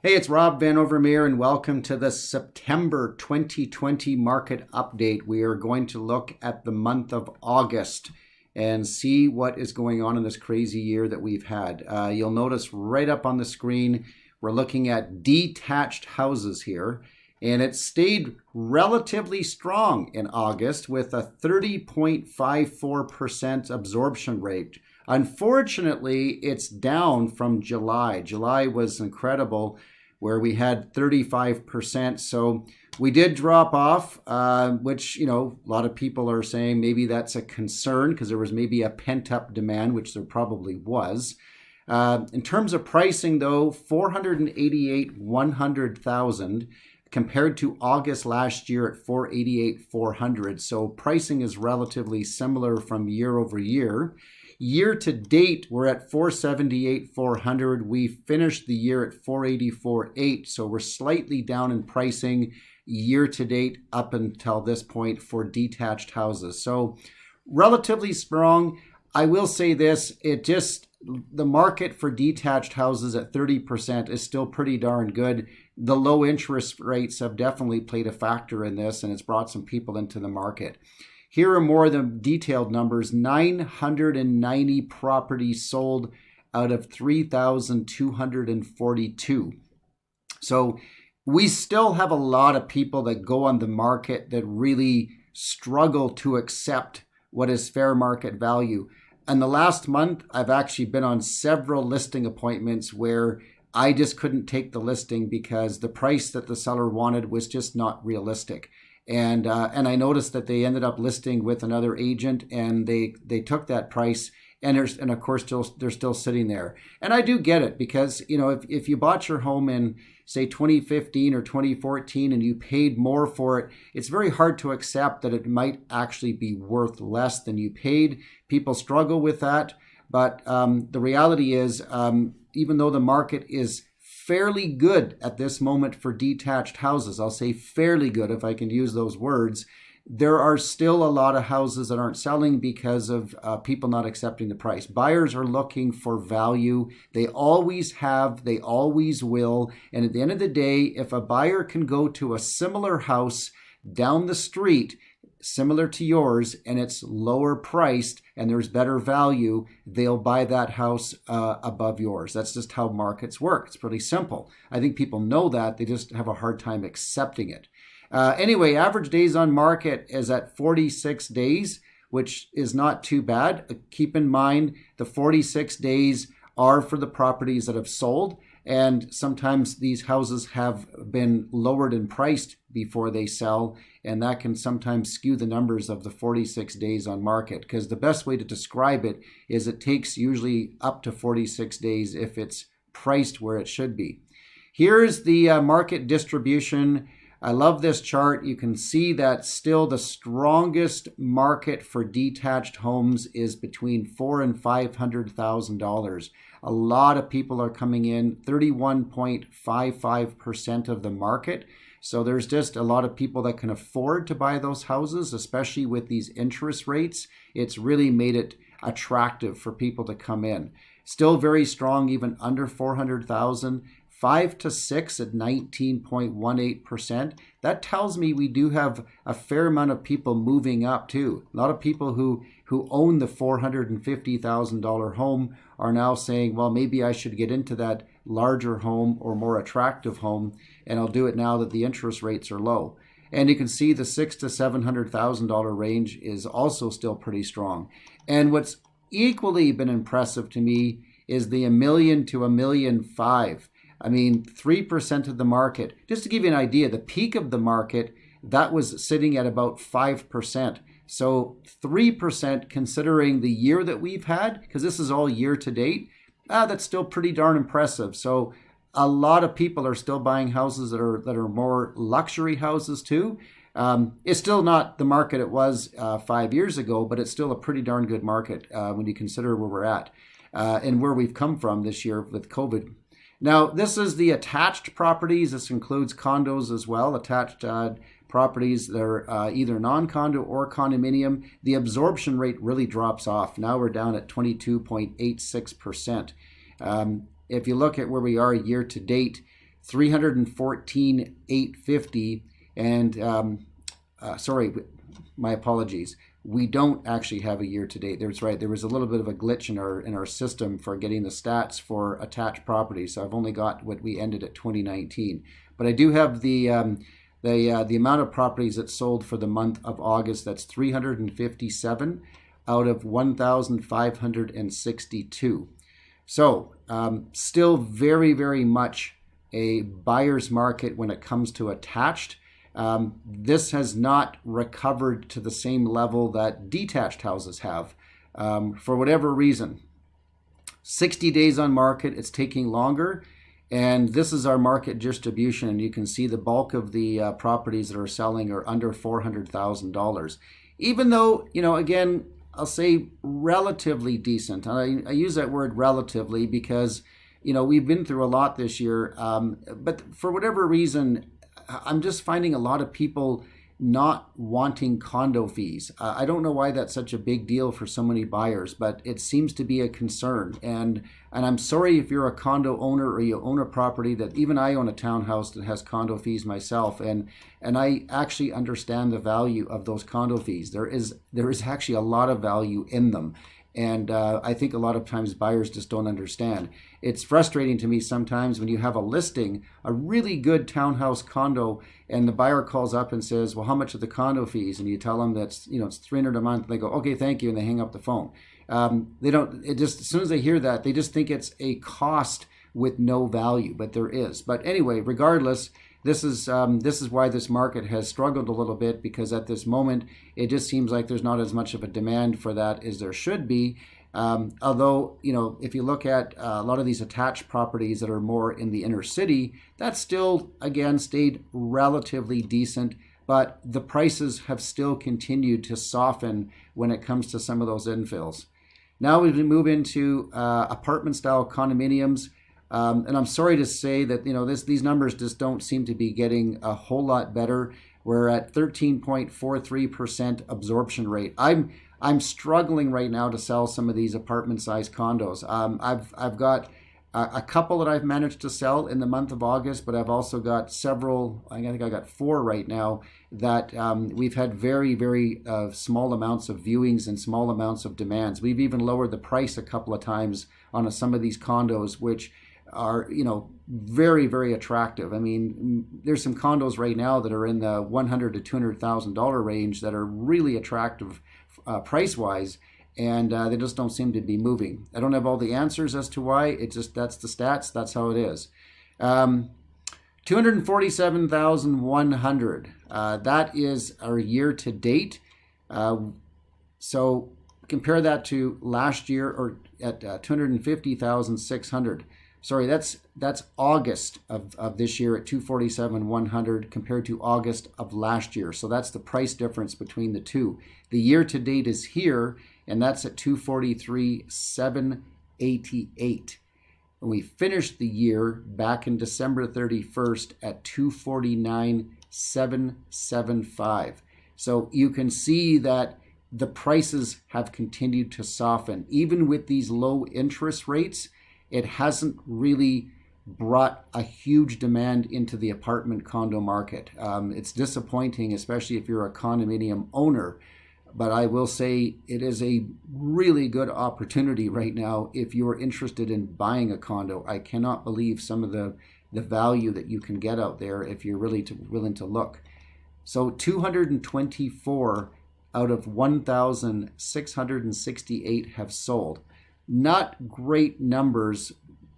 Hey, it's Rob Vanovermeire, and welcome to the September 2020 market update. We are going to look at the month of August and see what is going on in this crazy year that we've had. You'll notice right up on the screen, we're looking at detached houses here, and it stayed relatively strong in August with a 30.54% absorption rate. Unfortunately, it's down from July. July was incredible, where we had 35%. So we did drop off, which, a lot of people are saying maybe that's a concern because there was maybe a pent-up demand, which there probably was. In terms of pricing, though, 488, 100,000 compared to August last year at 488, 400. So pricing is relatively similar from year over year. Year to date, we're at 478, 400. We finished the year at 484, 8. So we're slightly down in pricing year to date up until this point for detached houses. So relatively strong. I will say this, the market for detached houses at 30% is still pretty darn good. The low interest rates have definitely played a factor in this, and it's brought some people into the market. Here are more of the detailed numbers. 990 properties sold out of 3,242. So we still have a lot of people that go on the market that really struggle to accept what is fair market value. In the last month, I've actually been on several listing appointments where I just couldn't take the listing because the price that the seller wanted was just not realistic. And I noticed that they ended up listing with another agent, and they took that price, and of course they're still sitting there. And I do get it because if you bought your home in say 2015 or 2014 and you paid more for it, it's very hard to accept that it might actually be worth less than you paid. People struggle with that, but the reality is, even though the market is fairly good at this moment for detached houses, I'll say fairly good if I can use those words, there are still a lot of houses that aren't selling because of people not accepting the price. Buyers are looking for value. They always have, they always will. And at the end of the day, if a buyer can go to a similar house down the street, similar to yours, and it's lower priced and there's better value, they'll buy that house above yours. That's just how markets work. It's pretty simple. I think people know that. They just have a hard time accepting it. Anyway, average days on market is at 46 days, which is not too bad. Keep in mind, the 46 days are for the properties that have sold. And sometimes these houses have been lowered in price before they sell, and that can sometimes skew the numbers of the 46 days on market, because the best way to describe it is it takes usually up to 46 days if it's priced where it should be. Here's the market distribution. I love this chart. You can see that still the strongest market for detached homes is between $400,000 and $500,000. A lot of people are coming in, 31.55% of the market. So there's just a lot of people that can afford to buy those houses, especially with these interest rates. It's really made it attractive for people to come in. Still very strong, even under 400,000. 5 to 6 at 19.18%. That tells me we do have a fair amount of people moving up too. A lot of people who own the $450,000 home are now saying, well, maybe I should get into that larger home or more attractive home, and I'll do it now that the interest rates are low. And you can see the $600,000 to $700,000 range is also still pretty strong. And what's equally been impressive to me is the $1 million to $1.5 million. I mean, 3% of the market. Just to give you an idea, the peak of the market, that was sitting at about 5%. So 3% considering the year that we've had, because this is all year to date, that's still pretty darn impressive. So a lot of people are still buying houses that are more luxury houses too. It's still not the market it was 5 years ago, but it's still a pretty darn good market when you consider where we're at and where we've come from this year with COVID. Now, this is the attached properties. This includes condos as well, attached properties that are either non-condo or condominium. The absorption rate really drops off. Now we're down at 22.86%. If you look at where we are year to date, 314,850, and sorry, my apologies. We don't actually have a year to date. That's right. There was a little bit of a glitch in our system for getting the stats for attached properties. So I've only got what we ended at 2019, but I do have the amount of properties that sold for the month of August. That's 357 out of 1,562. So still very, very much a buyer's market when it comes to attached. This has not recovered to the same level that detached houses have for whatever reason. 60 days on market, it's taking longer. And this is our market distribution. And you can see the bulk of the properties that are selling are under $400,000. Even though, again, I'll say relatively decent. And I use that word relatively because, we've been through a lot this year. But for whatever reason, I'm just finding a lot of people not wanting condo fees. I don't know why that's such a big deal for so many buyers, but it seems to be a concern. And I'm sorry if you're a condo owner or you own a property that even I own a townhouse that has condo fees myself. And I actually understand the value of those condo fees. There is actually a lot of value in them. And I think a lot of times buyers just don't understand. It's frustrating to me sometimes when you have a listing, a really good townhouse condo, and the buyer calls up and says, well, how much are the condo fees? And you tell them that's, it's $300 a month. And they go, okay, thank you. And they hang up the phone. As soon as they hear that, they just think it's a cost with no value, but there is. But anyway, regardless, this is why this market has struggled a little bit, because at this moment, it just seems like there's not as much of a demand for that as there should be. Although, if you look at a lot of these attached properties that are more in the inner city, that still, again, stayed relatively decent, but the prices have still continued to soften when it comes to some of those infills. Now we move into apartment-style condominiums. And I'm sorry to say that, these numbers just don't seem to be getting a whole lot better. We're at 13.43% absorption rate. I'm struggling right now to sell some of these apartment-sized condos. I've got a couple that I've managed to sell in the month of August, but I've also got several. I think I got 4 right now that we've had very, very small amounts of viewings and small amounts of demands. We've even lowered the price a couple of times on some of these condos, which are, very, very attractive. I mean, there's some condos right now that are in the $100,000 to $200,000 range that are really attractive price-wise, and they just don't seem to be moving. I don't have all the answers as to why. That's the stats. That's how it is. 247,100. That is our year to date. So compare that to last year, or at 250,600. Sorry, that's August of this year at 247,100 compared to August of last year. So that's the price difference between the two. The year to date is here, and that's at 243,788. And we finished the year back in December 31st at 249,775. So you can see that the prices have continued to soften. Even with these low interest rates, it hasn't really brought a huge demand into the apartment condo market. It's disappointing, especially if you're a condominium owner. But I will say it is a really good opportunity right now if you're interested in buying a condo. I cannot believe some of the value that you can get out there if you're really willing to look. So 224 out of 1,668 have sold. Not great numbers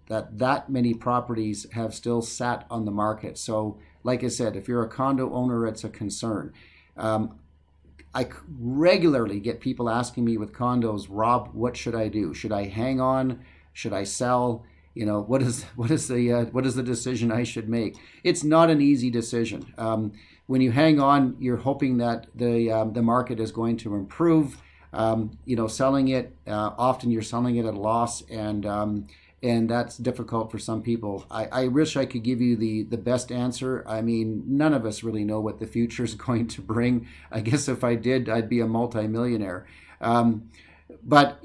that many properties have still sat on the market. So like I said, if you're a condo owner, it's a concern. I regularly get people asking me with condos, Rob, what should I do? Should I hang on? Should I sell? What is the decision I should make? It's not an easy decision. When you hang on, you're hoping that the market is going to improve. Selling it, often you're selling it at a loss, and that's difficult for some people. I wish I could give you the best answer. I mean, none of us really know what the future is going to bring. I guess if I did, I'd be a multimillionaire. But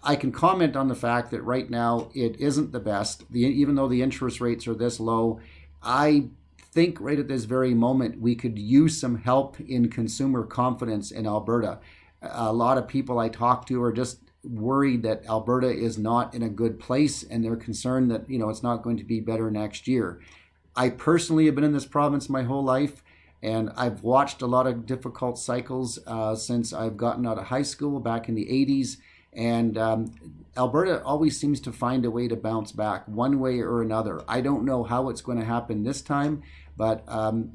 I can comment on the fact that right now it isn't the best. Even though the interest rates are this low, I think right at this very moment we could use some help in consumer confidence in Alberta. A lot of people I talk to are just worried that Alberta is not in a good place, and they're concerned that it's not going to be better next year. I personally have been in this province my whole life, and I've watched a lot of difficult cycles since I've gotten out of high school back in the 80s. And Alberta always seems to find a way to bounce back one way or another. I don't know how it's going to happen this time, but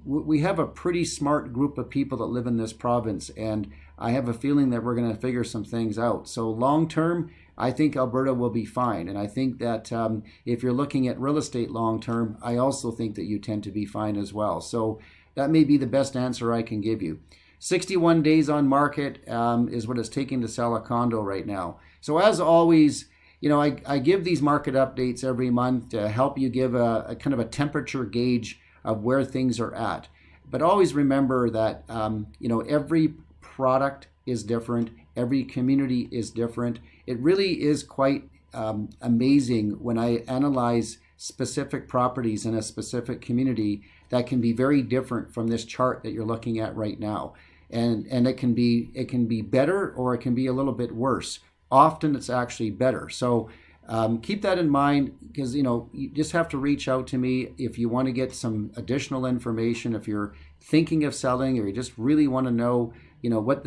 we have a pretty smart group of people that live in this province, and I have a feeling that we're going to figure some things out. So long term, I think Alberta will be fine. And I think that if you're looking at real estate long term, I also think that you tend to be fine as well. So that may be the best answer I can give you. 61 days on market is what it's taking to sell a condo right now. So as always, I give these market updates every month to help you give a kind of a temperature gauge of where things are at. But always remember that, every product is different. Every community is different. It really is quite amazing when I analyze specific properties in a specific community that can be very different from this chart that you're looking at right now. And it can be better, or it can be a little bit worse. Often it's actually better. So keep that in mind, because you just have to reach out to me if you want to get some additional information. If you're thinking of selling, or you just really want to know what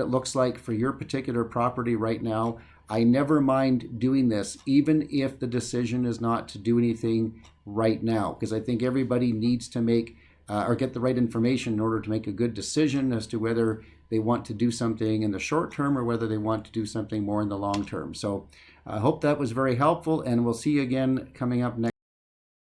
it looks like for your particular property right now, I never mind doing this, even if the decision is not to do anything right now, because I think everybody needs to make or get the right information in order to make a good decision as to whether they want to do something in the short term or whether they want to do something more in the long term. So I hope that was very helpful, and we'll see you again coming up next.